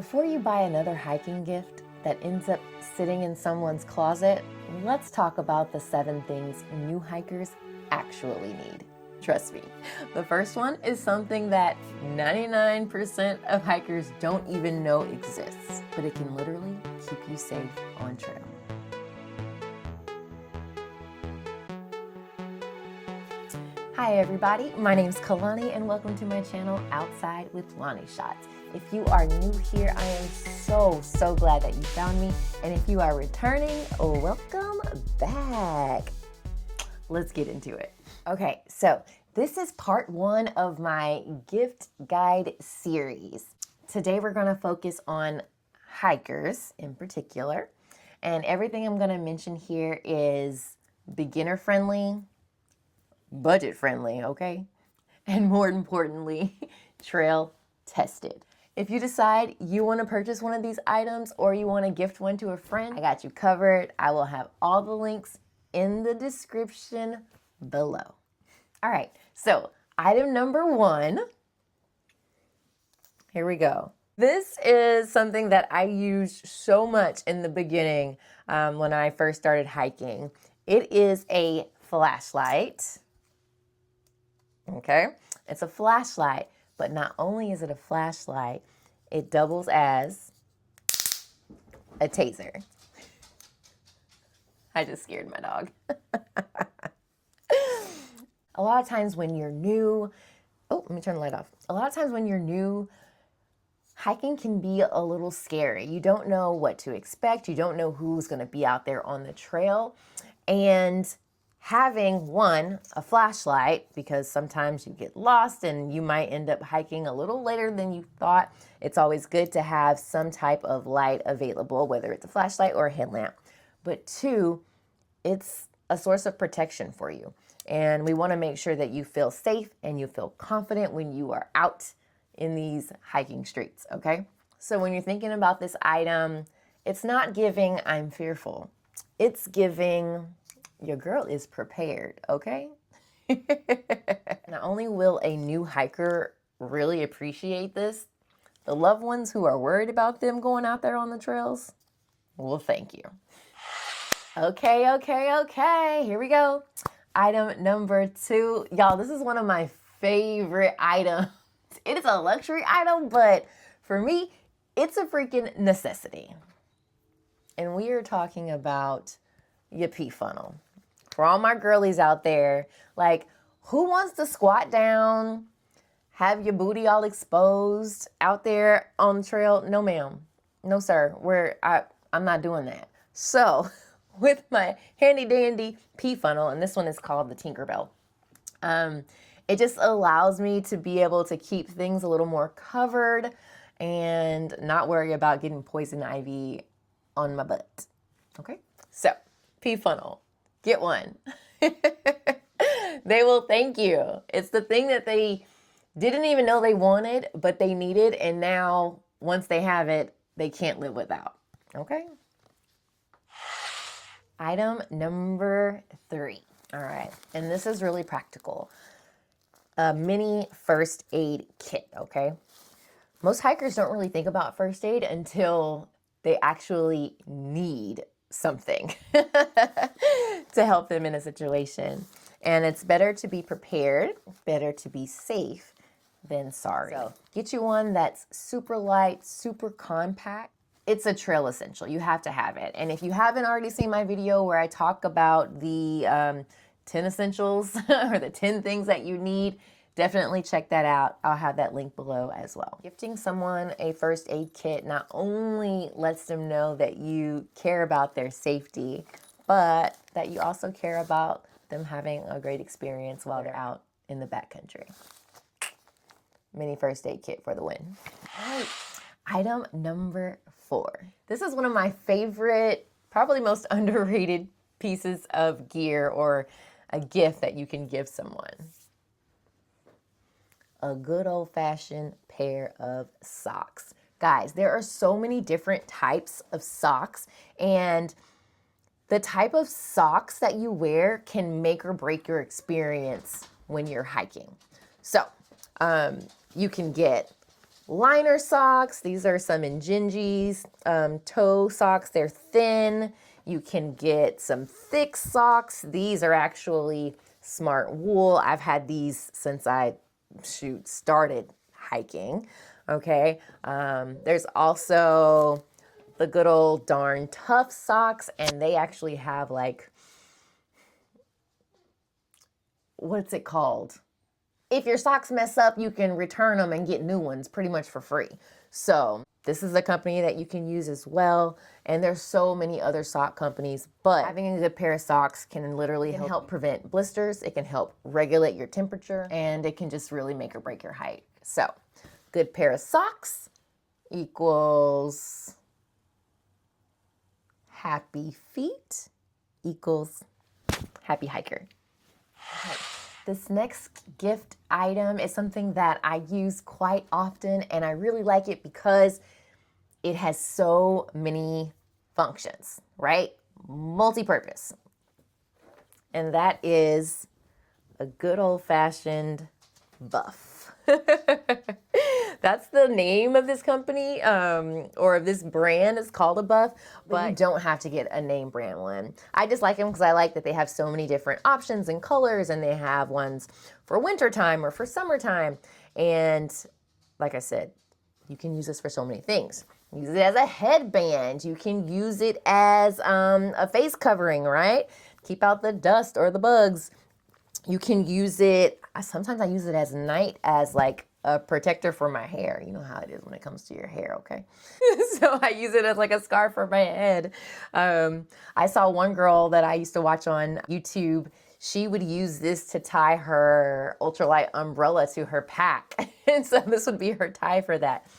Before you buy another hiking gift that ends up sitting in someone's closet, let's talk about the 7 things new hikers actually need. Trust me, the first one is something that 99% of hikers don't even know exists, but it can literally keep you safe on trail. Hi everybody, my name's Kalani and welcome to my channel Outside with Lonnie Shots. If you are new here, I am so glad that you found me. And if you are returning, welcome back. Let's get into it. Okay, so this is part 1 of my gift guide series. Today we're gonna focus on hikers in particular. And everything I'm gonna mention here is beginner friendly, budget friendly, okay? And more importantly, trail tested. If you decide you want to purchase one of these items or you want to gift one to a friend, I got you covered. I will have all the links in the description below. All right, so item number 1, here we go. This is something that I used so much in the beginning when I first started hiking. It is a flashlight. Okay, it's a flashlight, but not only is it a flashlight, it doubles as a taser. I just scared my dog. A lot of times when you're new, let me turn the light off. A lot of times when you're new, hiking can be a little scary. You don't know what to expect. You don't know who's going to be out there on the trail. And having a flashlight, because sometimes you get lost and you might end up hiking a little later than you thought. It's always good to have some type of light available, whether it's a flashlight or a headlamp. But 2, it's a source of protection for you. And we want to make sure that you feel safe and you feel confident when you are out in these hiking streets, okay? So when you're thinking about this item, it's not giving, I'm fearful. It's giving, your girl is prepared, okay? Not only will a new hiker really appreciate this, the loved ones who are worried about them going out there on the trails, well, thank you. Okay, here we go. Item number 2. Y'all, this is one of my favorite items. It is a luxury item, but for me, it's a freaking necessity. And we are talking about your pee funnel. For all my girlies out there, like, who wants to squat down, have your booty all exposed out there on the trail? No, ma'am. No, sir. I'm not doing that. So, with my handy dandy pee funnel, and this one is called the Tinkerbell, it just allows me to be able to keep things a little more covered and not worry about getting poison ivy on my butt. Okay? So, pee funnel. Get one. They will thank you. It's the thing that they didn't even know they wanted, but they needed, and now once they have it, they can't live without. Okay? Item number 3. All right, and this is really practical. A mini first aid kit, okay? Most hikers don't really think about first aid until they actually need something to help them in a situation. And it's better to be prepared, better to be safe than sorry. So get you one that's super light, super compact. It's a trail essential. You have to have it. And if you haven't already seen my video where I talk about the 10 essentials or the 10 things that you need, definitely check that out. I'll have that link below as well. Gifting someone a first aid kit not only lets them know that you care about their safety, but that you also care about them having a great experience while they're out in the backcountry. Mini first aid kit for the win. All right, item number 4. This is one of my favorite, probably most underrated pieces of gear or a gift that you can give someone. A good old-fashioned pair of socks. Guys, there are so many different types of socks, and the type of socks that you wear can make or break your experience when you're hiking. So, you can get liner socks. These are some Injinjis, toe socks. They're thin. You can get some thick socks. These are actually Smart Wool. I've had these since I started hiking. Okay. There's also the good old Darn Tough socks, and they actually have like, what's it called? If your socks mess up, you can return them and get new ones pretty much for free. So this is a company that you can use as well. And there's so many other sock companies, but having a good pair of socks can literally help prevent blisters. It can help regulate your temperature, and it can just really make or break your hike. So good pair of socks equals happy feet equals happy hiker. Okay. This next gift item is something that I use quite often, and I really like it because it has so many functions, right? Multi-purpose. And that is a good old-fashioned buff. That's the name of this company, or of this brand. It's called a buff, but you don't have to get a name brand one. I just like them because I like that they have so many different options and colors, and they have ones for wintertime or for summertime. And like I said, you can use this for so many things. Use it as a headband. You can use it as a face covering, right? Keep out the dust or the bugs. You can use it, sometimes I use it as night as like a protector for my hair. You know how it is when it comes to your hair, okay? So I use it as like a scarf for my head. I saw one girl that I used to watch on YouTube. She would use this to tie her ultralight umbrella to her pack. And so this would be her tie for that.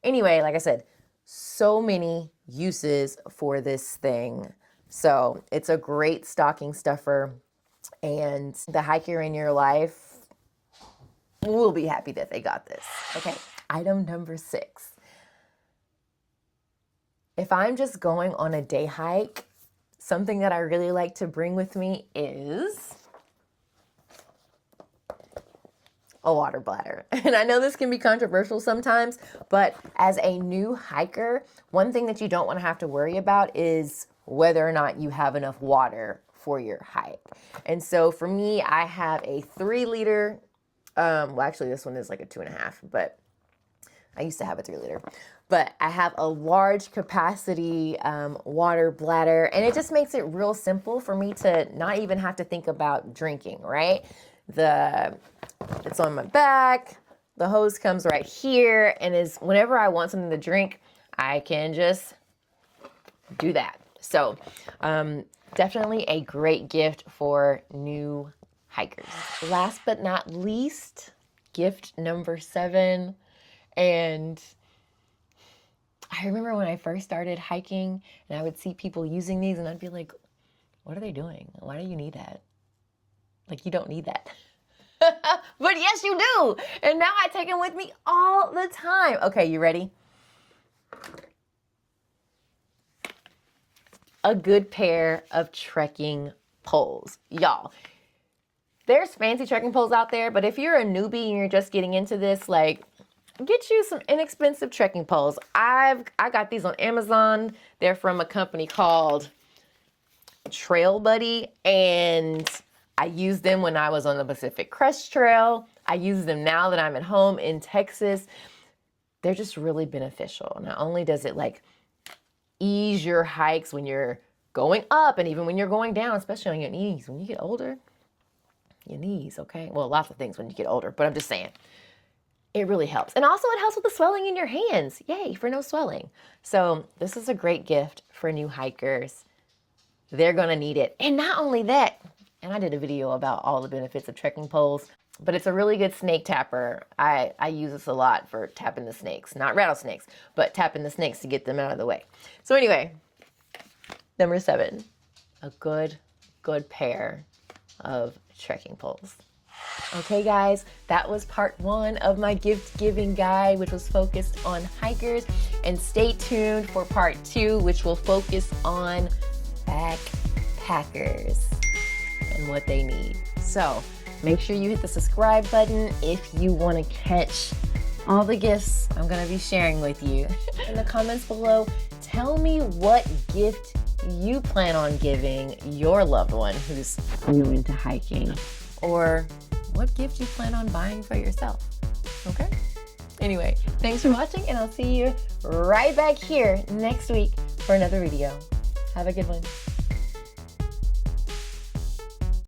Anyway, like I said, so many uses for this thing. So it's a great stocking stuffer. And the hiker in your life will be happy that they got this. Okay, item number 6. If I'm just going on a day hike, something that I really like to bring with me is a water bladder. And I know this can be controversial sometimes, but as a new hiker, one thing that you don't want to have to worry about is whether or not you have enough water for your hike. And so for me, I have a 3-liter, well, actually this one is like a 2.5, but I used to have a 3-liter, but I have a large capacity water bladder, and it just makes it real simple for me to not even have to think about drinking, right? It's on my back, the hose comes right here, and is whenever I want something to drink, I can just do that. So, definitely a great gift for new hikers. Last but not least, gift number 7. And I remember when I first started hiking and I would see people using these and I'd be like, what are they doing? Why do you need that? Like, you don't need that. But yes, you do. And now I take them with me all the time. Okay, you ready? A good pair of trekking poles. Y'all, there's fancy trekking poles out there, but if you're a newbie and you're just getting into this, like, get you some inexpensive trekking poles. I got these on Amazon. They're from a company called Trail Buddy, and I used them when I was on the Pacific Crest Trail. I use them now that I'm at home in Texas. They're just really beneficial. Not only does it like ease your hikes when you're going up and even when you're going down, especially on your knees. When you get older, your knees, okay? Well, lots of things when you get older, but I'm just saying, it really helps. And also it helps with the swelling in your hands. Yay, for no swelling. So this is a great gift for new hikers. They're gonna need it. And not only that, and I did a video about all the benefits of trekking poles, but it's a really good snake tapper. I use this a lot for tapping the snakes, not rattlesnakes, but tapping the snakes to get them out of the way. So anyway, number 7, a good pair of trekking poles. Okay guys, that was part 1 of my gift giving guide, which was focused on hikers, and stay tuned for part 2, which will focus on backpackers and what they need. So make sure you hit the subscribe button if you want to catch all the gifts I'm gonna be sharing with you. In the comments below, tell me what gift you plan on giving your loved one who's new into hiking, or what gift you plan on buying for yourself, okay? Anyway, thanks for watching, and I'll see you right back here next week for another video. Have a good one.